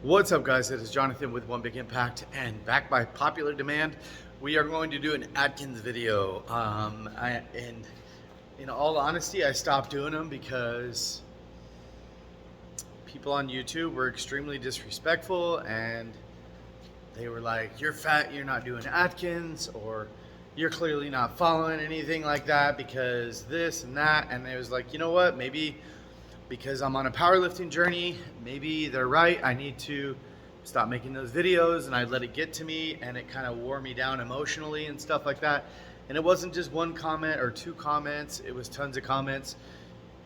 What's up, guys? It is Jonathan with One Big Impact, and back by popular demand, we are going to do an Atkins video. And in all honesty, I stopped doing them because people on YouTube were extremely disrespectful, and they were like, "You're fat, you're not doing Atkins," or "You're clearly not following anything like that because this and that." And it was like, you know what? Maybe because I'm on a powerlifting journey, maybe they're right. I need to stop making those videos, and I let it get to me, and it kind of wore me down emotionally and stuff like that. And it wasn't just one comment or two comments, it was tons of comments.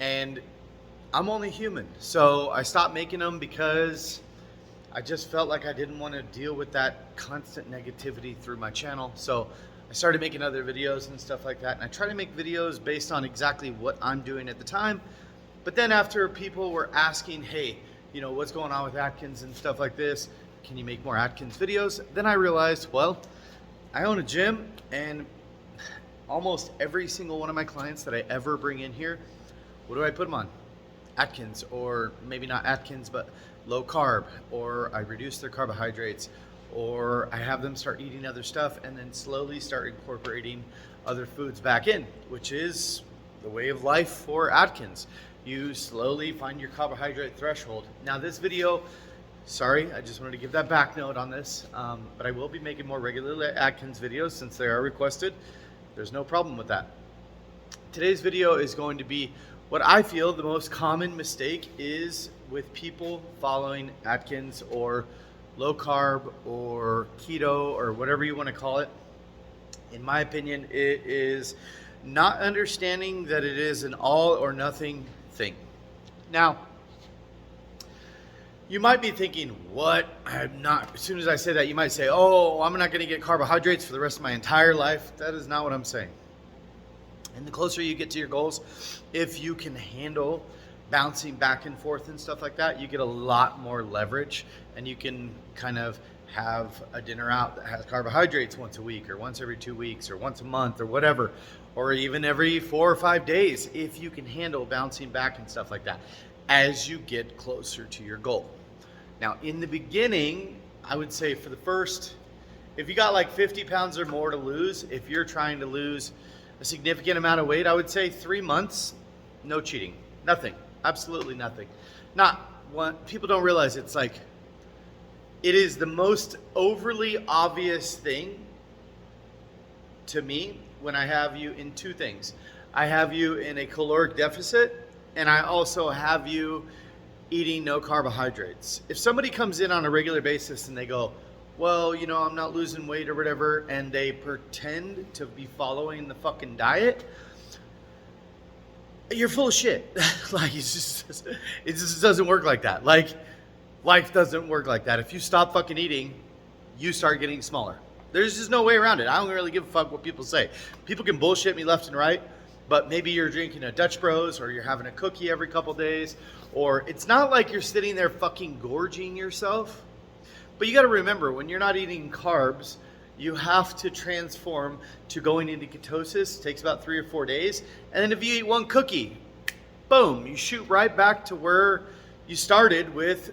And I'm only human. So I stopped making them because I just felt like I didn't want to deal with that constant negativity through my channel. So I started making other videos and stuff like that. And I try to make videos based on exactly what I'm doing at the time. But then after people were asking, hey, you know, what's going on with Atkins and stuff like this? Can you make more Atkins videos? Then I realized, well, I own a gym, and almost every single one of my clients that I ever bring in here, what do I put them on? Atkins, or maybe not Atkins, but low carb, or I reduce their carbohydrates, or I have them start eating other stuff and then slowly start incorporating other foods back in, which is the way of life for Atkins. You slowly find your carbohydrate threshold. Now this video, sorry, I just wanted to give that back note on this, but I will be making more regular Atkins videos since they are requested. There's no problem with that. Today's video is going to be what I feel the most common mistake is with people following Atkins or low carb or keto or whatever you want to call it. In my opinion, it is not understanding that it is an all or nothing thing. Now, you might be thinking, what? I'm not. As soon as I say that, you might say, oh, I'm not going to get carbohydrates for the rest of my entire life. That is not what I'm saying. And the closer you get to your goals, if you can handle bouncing back and forth and stuff like that, you get a lot more leverage, and you can kind of have a dinner out that has carbohydrates once a week or once every 2 weeks or once a month or whatever, or even every 4 or 5 days, if you can handle bouncing back and stuff like that as you get closer to your goal. Now, in the beginning, I would say for the first, if you got like 50 pounds or more to lose, if you're trying to lose a significant amount of weight, I would say 3 months, no cheating, nothing, absolutely nothing. Not one, people don't realize it's like, it is the most overly obvious thing to me when I have you in two things. I have you in a caloric deficit, and I also have you eating no carbohydrates. If somebody comes in on a regular basis and they go, well, you know, I'm not losing weight or whatever, and they pretend to be following the fucking diet, you're full of shit. Like, it just doesn't work like that. Like, life doesn't work like that. If you stop fucking eating, you start getting smaller. There's just no way around it. I don't really give a fuck what people say. People can bullshit me left and right, but maybe you're drinking a Dutch Bros, or you're having a cookie every couple days, or it's not like you're sitting there fucking gorging yourself. But you got to remember, when you're not eating carbs, you have to transform to going into ketosis. It takes about 3 or 4 days. And then if you eat one cookie, boom, you shoot right back to where you started with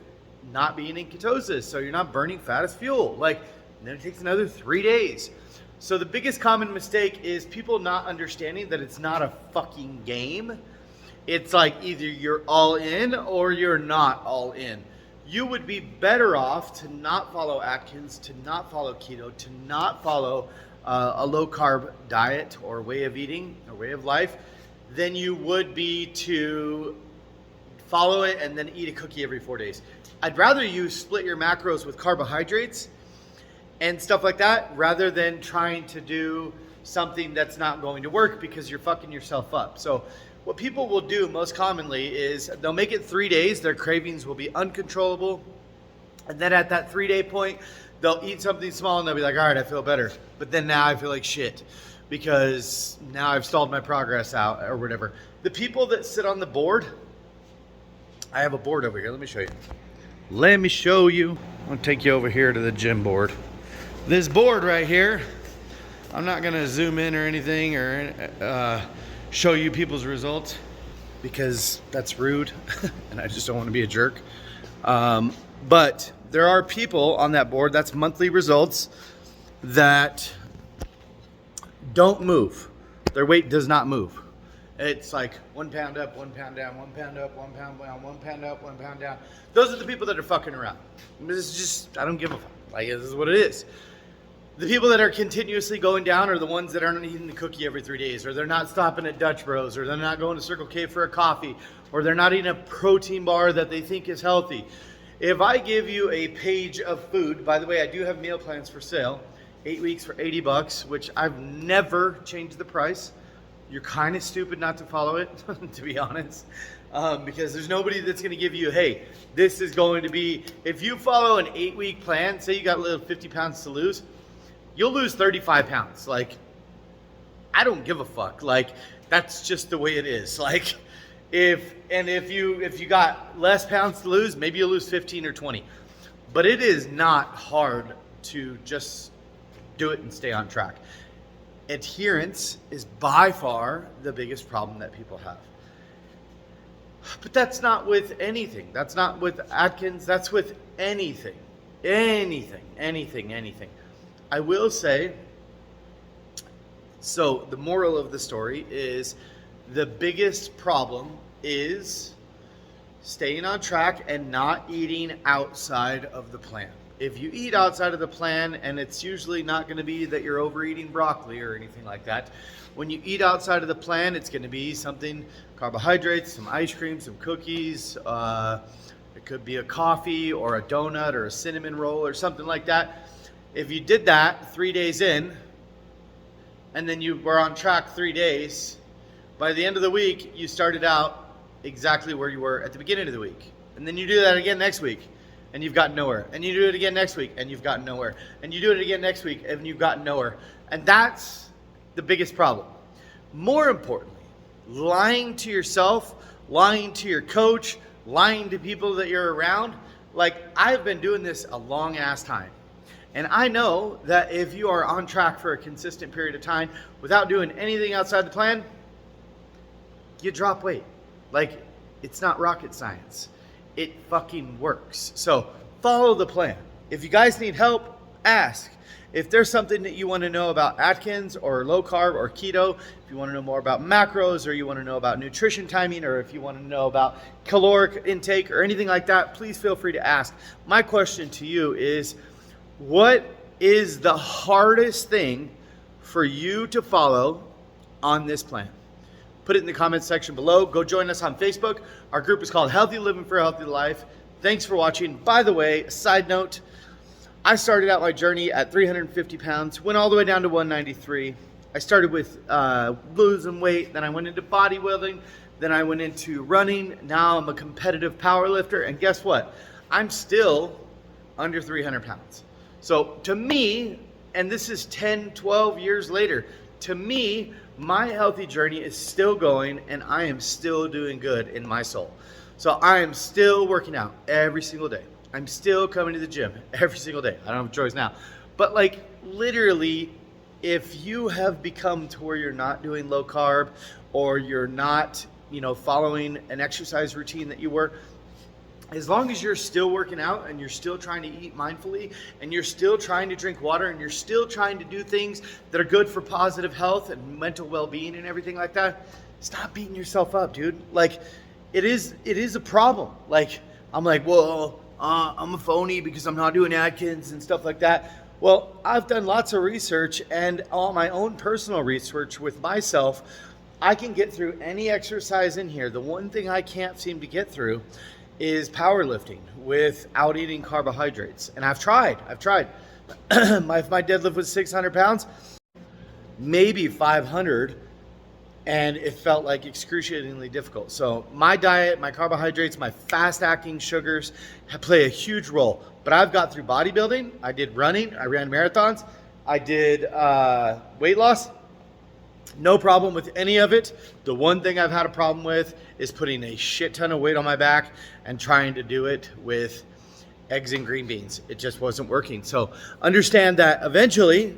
not being in ketosis. So you're not burning fat as fuel. Like, then it takes another 3 days. So the biggest common mistake is people not understanding that it's not a fucking game. It's like either you're all in or you're not all in. You would be better off to not follow Atkins, to not follow keto, to not follow a low carb diet or way of eating or way of life than you would be to follow it and then eat a cookie every 4 days. I'd rather you split your macros with carbohydrates and stuff like that rather than trying to do something that's not going to work because you're fucking yourself up. So what people will do most commonly is they'll make it 3 days, their cravings will be uncontrollable, and then at that 3 day point, they'll eat something small and they'll be like, all right, I feel better. But then now I feel like shit because now I've stalled my progress out or whatever. The people that sit on the board, I have a board over here, let me show you. Let me show you. I'm gonna take you over here to the gym board. This board right here, I'm not gonna zoom in or anything or show you people's results because that's rude and I just don't want to be a jerk. But there are people on that board, that's monthly results, that don't move. Their weight does not move. It's like 1 pound up, 1 pound down, 1 pound up, 1 pound down, 1 pound up, 1 pound down. Those are the people that are fucking around. This is just, I don't give a fuck. Like, this is what it is. The people that are continuously going down are the ones that aren't eating the cookie every 3 days, or they're not stopping at Dutch Bros, or they're not going to Circle K for a coffee, or they're not eating a protein bar that they think is healthy. If I give you a page of food, by the way, I do have meal plans for sale, 8 weeks for $80, which I've never changed the price. You're kind of stupid not to follow it, to be honest, because there's nobody that's going to give you, hey, this is going to be, if you follow an 8-week plan, say you got a little 50 pounds to lose, you'll lose 35 pounds. Like, I don't give a fuck. Like, that's just the way it is. Like, if you got less pounds to lose, maybe you'll lose 15 or 20. But it is not hard to just do it and stay on track. Adherence is by far the biggest problem that people have. But that's not with anything. That's not with Atkins. That's with anything. Anything. I will say, so the moral of the story is the biggest problem is staying on track and not eating outside of the plan. If you eat outside of the plan, and it's usually not going to be that you're overeating broccoli or anything like that. When you eat outside of the plan, it's going to be something, carbohydrates, some ice cream, some cookies. It could be a coffee or a donut or a cinnamon roll or something like that. If you did that 3 days in, and then you were on track 3 days, by the end of the week, you started out exactly where you were at the beginning of the week. And then you do that again next week, and you've gotten nowhere. And you do it again next week, and you've gotten nowhere. And you do it again next week, and you've gotten nowhere. And that's the biggest problem. More importantly, lying to yourself, lying to your coach, lying to people that you're around. Like, I've been doing this a long ass time. And I know that if you are on track for a consistent period of time without doing anything outside the plan, you drop weight. Like, it's not rocket science. It fucking works. So follow the plan. If you guys need help, ask. If there's something that you want to know about Atkins or low carb or keto, if you want to know more about macros, or you want to know about nutrition timing, or if you want to know about caloric intake or anything like that, please feel free to ask. My question to you is, what is the hardest thing for you to follow on this plan? Put it in the comments section below. Go join us on Facebook. Our group is called Healthy Living for a Healthy Life. Thanks for watching. By the way, side note, I started out my journey at 350 pounds, went all the way down to 193. I started with losing weight, then I went into bodybuilding, then I went into running. Now I'm a competitive power lifter, and guess what? I'm still under 300 pounds. So to me, and this is 10, 12 years later, to me, my healthy journey is still going, and I am still doing good in my soul. So I am still working out every single day. I'm still coming to the gym every single day. I don't have a choice now. But like, literally, if you have become to where you're not doing low carb, or you're not, following an exercise routine that you were, as long as you're still working out and you're still trying to eat mindfully, and you're still trying to drink water, and you're still trying to do things that are good for positive health and mental well-being and everything like that, stop beating yourself up, dude. Like, it is a problem. Like, I'm like, well, I'm a phony because I'm not doing Atkins and stuff like that. Well, I've done lots of research, and all my own personal research with myself, I can get through any exercise in here. The one thing I can't seem to get through is powerlifting without eating carbohydrates. And I've tried. My deadlift was 600 pounds, maybe 500, and it felt like excruciatingly difficult. So my diet, my carbohydrates, my fast-acting sugars play a huge role. But I've got through bodybuilding. I did running. I ran marathons. I did weight loss. No problem with any of it. The one thing I've had a problem with is putting a shit ton of weight on my back and trying to do it with eggs and green beans. It just wasn't working. So understand that eventually,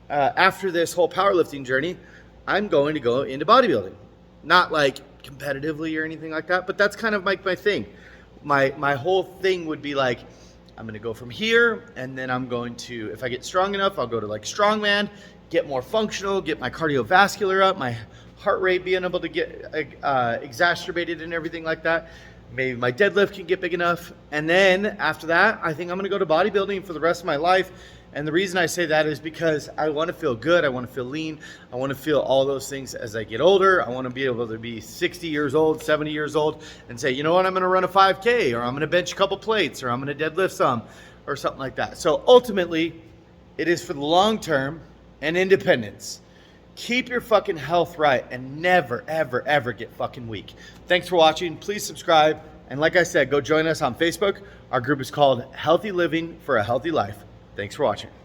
after this whole powerlifting journey, I'm going to go into bodybuilding. Not like competitively or anything like that, but that's kind of like my thing. My whole thing would be like, I'm going to go from here, and then I'm going to, if I get strong enough, I'll go to like strongman, get more functional, get my cardiovascular up, my heart rate being able to get exacerbated and everything like that. Maybe my deadlift can get big enough. And then after that, I think I'm going to go to bodybuilding for the rest of my life. And the reason I say that is because I want to feel good. I want to feel lean. I want to feel all those things as I get older. I want to be able to be 60 years old, 70 years old and say, you know what, I'm going to run a 5K, or I'm going to bench a couple plates, or I'm going to deadlift some, or something like that. So ultimately, it is for the long term and independence. Keep your fucking health right and never, ever, ever get fucking weak. Thanks for watching. Please subscribe. And like I said, go join us on Facebook. Our group is called Healthy Living for a Healthy Life. Thanks for watching.